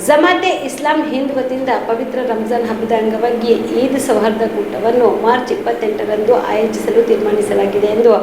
ಜಮಾತೆ ಇಸ್ಲಾಂ ಹಿಂದ್ ವತಿಯಿಂದ ಪವಿತ್ರ ರಂಜಾನ್ ಹಬ್ಬದ ಅಂಗವಾಗಿ ಈದ್ ಸೌಹಾರ್ದ ಕೂಟವನ್ನು ಮಾರ್ಚ್ 28ರಂದು ಆಯೋಜಿಸಲು ತೀರ್ಮಾನಿಸಲಾಗಿದೆ ಎಂದು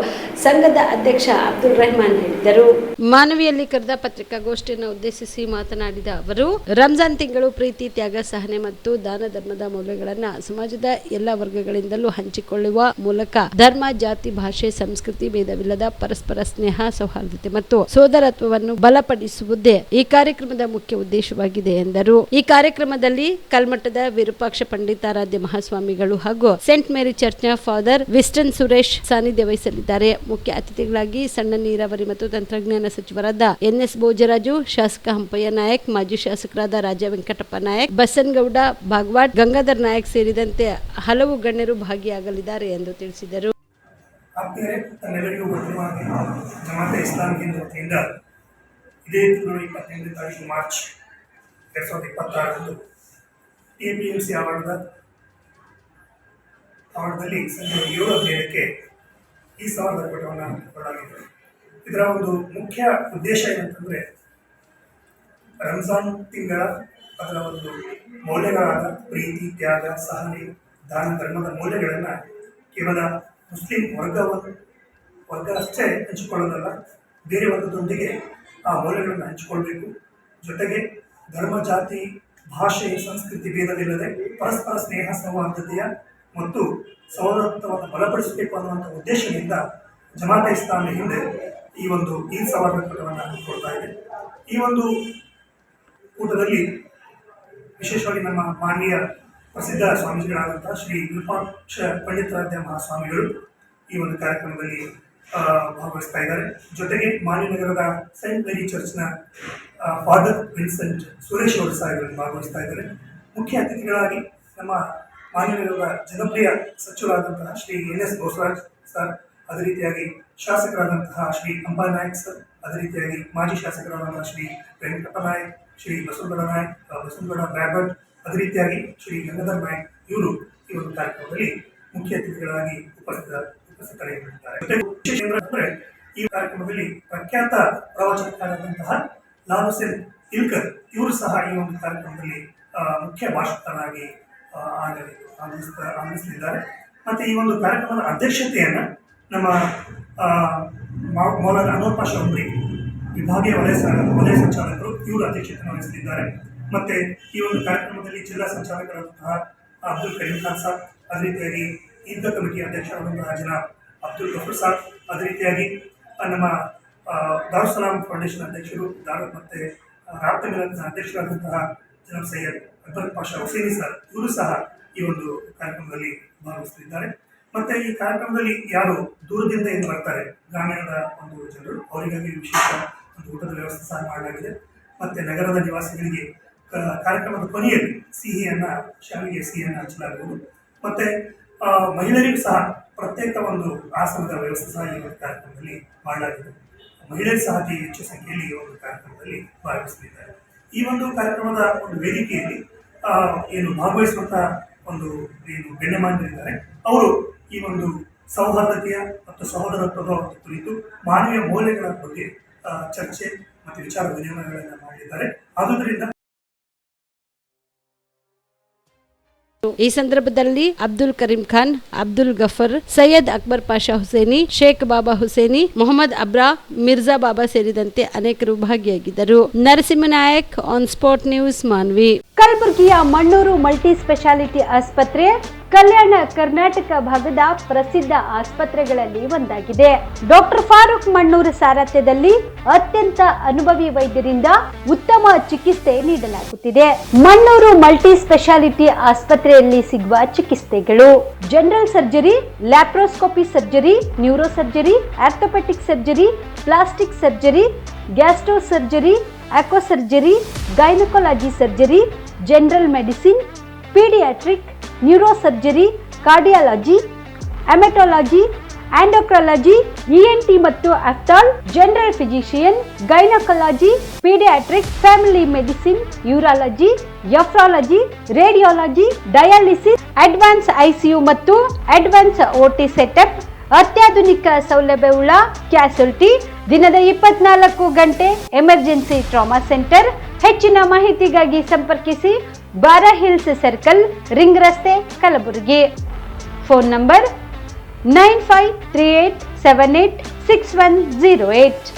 ಸಂಘದ ಅಧ್ಯಕ್ಷ ಅಬ್ದುಲ್ ರೆಹಮಾನ್ ಹೇಳಿದರು. ಮಾನವಿಯಲ್ಲಿ ಕರೆದ ಪತ್ರಿಕಾಗೋಷ್ಠಿಯನ್ನು ಉದ್ದೇಶಿಸಿ ಮಾತನಾಡಿದ ಅವರು, ರಂಜಾನ್ ತಿಂಗಳು ಪ್ರೀತಿ, ತ್ಯಾಗ, ಸಹನೆ ಮತ್ತು ದಾನ ಧರ್ಮದ ಮೌಲ್ಯಗಳನ್ನು ಸಮಾಜದ ಎಲ್ಲ ವರ್ಗಗಳಿಂದಲೂ ಹಂಚಿಕೊಳ್ಳುವ ಮೂಲಕ ಧರ್ಮ, ಜಾತಿ, ಭಾಷೆ, ಸಂಸ್ಕೃತಿ ಭೇದವಿಲ್ಲದ ಪರಸ್ಪರ ಸ್ನೇಹ, ಸೌಹಾರ್ದತೆ ಮತ್ತು ಸೋದರತ್ವವನ್ನು ಬಲಪಡಿಸುವುದೇ ಈ ಕಾರ್ಯಕ್ರಮದ ಮುಖ್ಯ ಉದ್ದೇಶವಾಗಿದೆ ಎಂದರು. ಈ ಕಾರ್ಯಕ್ರಮದಲ್ಲಿ ಕಲ್ಮಠದ ವಿರೂಪಾಕ್ಷ ಪಂಡಿತಾರಾಧ್ಯ ಮಹಾಸ್ವಾಮಿಗಳು ಹಾಗೂ ಸೇಂಟ್ ಮೇರಿ ಚರ್ಚ್ನ ಫಾದರ್ ವಿಸ್ಟನ್ ಸುರೇಶ್ ಸಾನ್ನಿಧ್ಯ ವಹಿಸಲಿದ್ದಾರೆ. ಮುಖ್ಯ ಅತಿಥಿಗಳಾಗಿ ಸಣ್ಣ ನೀರಾವರಿ ಮತ್ತು ತಂತ್ರಜ್ಞಾನ ಸಚಿವರಾದ ಎನ್ಎಸ್ ಬೋಜರಾಜು, ಶಾಸಕ ಹಂಪಯ್ಯ ನಾಯಕ್, ಮಾಜಿ ಶಾಸಕರಾದ ರಾಜ ವೆಂಕಟಪ್ಪ ನಾಯಕ್, ಬಸನಗೌಡ ಭಾಗವಾಡ್, ಗಂಗಾಧರ್ ನಾಯಕ್ ಸೇರಿದಂತೆ ಹಲವು ಗಣ್ಯರು ಭಾಗಿಯಾಗಲಿದ್ದಾರೆ ಎಂದು ತಿಳಿಸಿದರು. ಜಮಾತೆ ಇಸ್ಲಾಂ ಹಿಂದ್ ವತಿಯಿಂದ ಇದೇ ತಿಂಗಳು 28ನೇ ತಾರೀಕು ಮಾರ್ಚ್ 2026ರಂದು TPMC ಆವರಣದಲ್ಲಿ ಸಂಜೆ 7:15ಕ್ಕೆ ಈ ಸೌಹಾರ್ದ ಕೂಟವನ್ನು ಕೊಡಲಾಗಿದೆ. ಇದರ ಒಂದು ಮುಖ್ಯ ಉದ್ದೇಶ ಏನಂತಂದರೆ, ರಂಜಾನ್ ತಿಂಗಳ ಅದರ ಒಂದು ಮೌಲ್ಯಗಳಾದ ಪ್ರೀತಿ, ತ್ಯಾಗ, ಸಹನೆ, ದಾನ ಧರ್ಮದ ಮೌಲ್ಯಗಳನ್ನು ಕೇವಲ ಮುಸ್ಲಿಂ ವರ್ಗ ಅಷ್ಟೇ ಹಂಚಿಕೊಳ್ಳೋದಲ್ಲ, ಬೇರೆ ವರ್ಗದೊಂದಿಗೆ ಆ ಮೌಲ್ಯಗಳನ್ನು ಹಂಚಿಕೊಳ್ಬೇಕು. ಜೊತೆಗೆ ಧರ್ಮ, ಜಾತಿ, ಭಾಷೆ, ಸಂಸ್ಕೃತಿ ಭೇದವಿಲ್ಲದೆ ಪರಸ್ಪರ ಸ್ನೇಹ, ಸೌಹಾರ್ದತೆಯ ಮತ್ತು ಸೌಹಾರ್ದತ್ವವನ್ನು ಬಲಪಡಿಸಬೇಕು ಅನ್ನುವಂಥ ಉದ್ದೇಶದಿಂದ ಜಮಾತೆ ಇಸ್ಲಾಂ ಹಿಂದೆ ಈ ಒಂದು ಈದ್ ಸೌಹಾರ್ದ ಕೂಟವನ್ನು ಹಮ್ಮಿಕೊಳ್ತಾ ಇದೆ. ಈ ಒಂದು ಕೂಟದಲ್ಲಿ ವಿಶೇಷವಾಗಿ ನಮ್ಮ ಮಾನ್ಯ ಪ್ರಸಿದ್ಧ ಸ್ವಾಮೀಜಿಗಳಾದಂತಹ ಶ್ರೀ ವಿರೂಪಾಕ್ಷ ಪಂಡಿತಾರಾಧ್ಯ ಮಹಾಸ್ವಾಮಿಗಳು ಈ ಒಂದು ಕಾರ್ಯಕ್ರಮದಲ್ಲಿ ಭಾಗವಹಿಸ್ತಾ ಇದ್ದಾರೆ. ಜೊತೆಗೆ ಮಾನ್ಯನಗರದ ಸೇಂಟ್ ಮೇರಿ ಚರ್ಚ್ನ ಫಾದರ್ ವಿನ್ಸೆಂಟ್ ಸುರೇಶ್ ಅವರು ಸಹ ಇದರಲ್ಲಿ ಭಾಗವಹಿಸ್ತಾ ಇದ್ದಾರೆ. ಮುಖ್ಯ ಅತಿಥಿಗಳಾಗಿ ನಮ್ಮ ಮಾನ್ಯನಗರದ ಜನಪ್ರಿಯ ಸಚಿವರಾದಂತಹ ಶ್ರೀ ಎನ್ಎಸ್ ಬೋಸರಾಜ್ ಸರ್, ಅದೇ ರೀತಿಯಾಗಿ ಶಾಸಕರಾದಂತಹ ಶ್ರೀ ಹಂಪಯ್ಯ ನಾಯಕ್ ಸರ್, ಅದೇ ರೀತಿಯಾಗಿ ಮಾಜಿ ಶಾಸಕರಾದಂತಹ ಶ್ರೀ ವೆಂಕಟಪ್ಪ ನಾಯಕ್, ಶ್ರೀ ಬಸನಗೌಡ ನಾಯಕ್, ಬಸನಗೌಡ ಬ್ಯಾಬಟ್, ಅದೇ ರೀತಿಯಾಗಿ ಶ್ರೀ ಗಂಗಾಧರ್ ನಾಯಕ್ ಇವರು ಈ ಒಂದು ಕಾರ್ಯಕ್ರಮದಲ್ಲಿ ಮುಖ್ಯ ಅತಿಥಿಗಳಾಗಿ ಉಪಸ್ಥಿತರಿದ್ದಾರೆ. ಈ ಕಾರ್ಯಕ್ರಮದಲ್ಲಿ ಪ್ರಖ್ಯಾತ ಪ್ರವಚನಕಾರರಾದಂತಹ ಲಾಲ್ ಹುಸೇನ್ ಇಲ್ಕರ್ ಇವರು ಸಹ ಈ ಒಂದು ಕಾರ್ಯಕ್ರಮದಲ್ಲಿ ಮುಖ್ಯ ಭಾಷಣಕಾರರಾಗಿ ಆಗಮಿಸಲಿದ್ದಾರೆ. ಮತ್ತು ಈ ಒಂದು ಕಾರ್ಯಕ್ರಮದ ಅಧ್ಯಕ್ಷತೆಯನ್ನು ನಮ್ಮ ಮೌಲಾನ ಅನೂರ್ ಪಾಷಾ ಉಮ್ರಿ ವಿಭಾಗೀಯ ವಲಯ ಸಂಚಾಲಕರು ಇವರು ಅಧ್ಯಕ್ಷತೆಯನ್ನು ವಹಿಸಲಿದ್ದಾರೆ. ಮತ್ತು ಈ ಒಂದು ಕಾರ್ಯಕ್ರಮದಲ್ಲಿ ಜಿಲ್ಲಾ ಸಂಚಾಲಕರಾದಂತಹ ಅಬ್ದುಲ್ ಕರೀಂ ಖಾನ್ ಸಾಬ್, ಅದೇ ರೀತಿಯಾಗಿ ಈದ್ಗಾ ಕಮಿಟಿ ಅಧ್ಯಕ್ಷರಾದಂತಹ ಜನಾಬ್ ಅಬ್ದುಲ್ ಗಫೂರ್ ಸಾಬ್, ಅದೇ ರೀತಿಯಾಗಿ ನಮ್ಮ ದಾರುಸಲಾಂ ಫೌಂಡೇಶನ್ ಅಧ್ಯಕ್ಷರು ಮತ್ತು ರಾಬ್ತಾ ಮಿಲತ್ನ ಅಧ್ಯಕ್ಷರಾದಂತಹ ಜನಾಬ್ ಸೈಯದ್ ಅಕ್ಬರ್ ಪಾಷಾ ಹುಸೇನಿ ಸರ್ ಇವರು ಸಹ ಈ ಒಂದು ಕಾರ್ಯಕ್ರಮದಲ್ಲಿ ಭಾಗವಹಿಸಲಿದ್ದಾರೆ. ಮತ್ತು ಈ ಕಾರ್ಯಕ್ರಮದಲ್ಲಿ ಯಾರು ದೂರದಿಂದ ಏನು ಬರ್ತಾರೆ, ಗ್ರಾಮೀಣದ ಒಂದು ಜನರು, ಅವರಿಗಾಗಿ ವಿಶೇಷ ಒಂದು ಊಟದ ವ್ಯವಸ್ಥೆ ಸಹ ಮಾಡಲಾಗಿದೆ. ಮತ್ತು ನಗರದ ನಿವಾಸಿಗಳಿಗೆ ಕಾರ್ಯಕ್ರಮದ ಕೊನೆಯಲ್ಲಿ ಶಾಲೆಗೆ ಸಿಹಿಯನ್ನು ಹಂಚಲಾಗುವುದು. ಮತ್ತು ಮಹಿಳೆಯರಿಗೂ ಸಹ ಪ್ರತ್ಯೇಕ ಒಂದು ಆಸನದ ವ್ಯವಸ್ಥೆ ಸಹ ಈ ಒಂದು ಕಾರ್ಯಕ್ರಮದಲ್ಲಿ ಮಾಡಲಾಗಿದೆ. ಮಹಿಳೆಯರು ಸಹ ಅತಿ ಹೆಚ್ಚು ಸಂಖ್ಯೆಯಲ್ಲಿ ಈ ಒಂದು ಕಾರ್ಯಕ್ರಮದಲ್ಲಿ ಭಾಗವಹಿಸಲಿದ್ದಾರೆ. ಈ ಒಂದು ಕಾರ್ಯಕ್ರಮದ ಒಂದು ವೇದಿಕೆಯಲ್ಲಿ ಏನು ಭಾಗವಹಿಸುವಂಥ ಒಂದು ಏನು ಗಣ್ಯಮಾನ್ಯರಿದ್ದಾರೆ, ಅವರು ಈ ಒಂದು ಸೌಹಾರ್ದತೆಯ ಮತ್ತು ಸಹೋದರತ್ವದ ಒಂದು ಕುರಿತು ಮಾನವೀಯ ಮೌಲ್ಯಗಳ ಬಗ್ಗೆ ಚರ್ಚೆ ಮತ್ತು ವಿಚಾರ ವಿನಿಮಯಗಳನ್ನು ಮಾಡಿದ್ದಾರೆ. ಆದುದರಿಂದ ಈ ಸಂದರ್ಭದಲ್ಲಿ ಅಬ್ದುಲ್ ಕರೀಂ ಖಾನ್, ಅಬ್ದುಲ್ ಗಫರ್, ಸೈಯದ್ ಅಕ್ಬರ್ ಪಾಷಾ ಹುಸೇನಿ, ಶೇಖ್ ಬಾಬಾ ಹುಸೇನಿ, ಮೊಹಮ್ಮದ್ ಅಬ್ರಾ, ಮಿರ್ಜಾ ಬಾಬಾ ಸೇರಿದಂತೆ ಅನೇಕರು ಭಾಗಿಯಾಗಿದ್ದರು. Narasimha Nayak, on spot news, Manvi. ಕಲಬುರಗಿಯ ಮಣ್ಣೂರು ಮಲ್ಟಿ ಸ್ಪೆಷಾಲಿಟಿ ಆಸ್ಪತ್ರೆ ಕಲ್ಯಾಣ ಕರ್ನಾಟಕ ಭಾಗದ ಪ್ರಸಿದ್ಧ ಆಸ್ಪತ್ರೆಗಳಲ್ಲಿ ಒಂದಾಗಿದೆ. ಡಾಕ್ಟರ್ ಫಾರೂಕ್ ಮಣ್ಣೂರು ಸಾರಥ್ಯದಲ್ಲಿ ಅತ್ಯಂತ ಅನುಭವಿ ವೈದ್ಯರಿಂದ ಉತ್ತಮ ಚಿಕಿತ್ಸೆ ನೀಡಲಾಗುತ್ತಿದೆ. ಮಣ್ಣೂರು ಮಲ್ಟಿ ಸ್ಪೆಷಾಲಿಟಿ ಆಸ್ಪತ್ರೆಯಲ್ಲಿ ಸಿಗುವ ಚಿಕಿತ್ಸೆಗಳು: general surgery, laparoscopy surgery, neuro surgery, orthopaedic surgery, plastic surgery, gastro surgery, aqua surgery, gynaecology surgery, general medicine, paediatric, neuro surgery, cardiology, haematology, endocrinology, ENT ಮತ್ತು ophthal, general physician, gynaecology, paediatric, family medicine, urology, nephrology, radiology, dialysis, advance ICU ಮತ್ತು advance OT setup, ಅತ್ಯಾಧುನಿಕ ಸೌಲಭ್ಯವುಳ್ಳ ಕ್ಯಾಸುಲಿಟಿ, ದಿನದ 24 ಗಂಟೆ emergency trauma centre, ಹೆಚ್ಚಿನ ಮಾಹಿತಿಗಾಗಿ ಸಂಪರ್ಕಿಸಿ ಬಾರಾ hills circle, ring ರಸ್ತೆ, ಕಲಬುರಗಿ. Phone number 9538786108.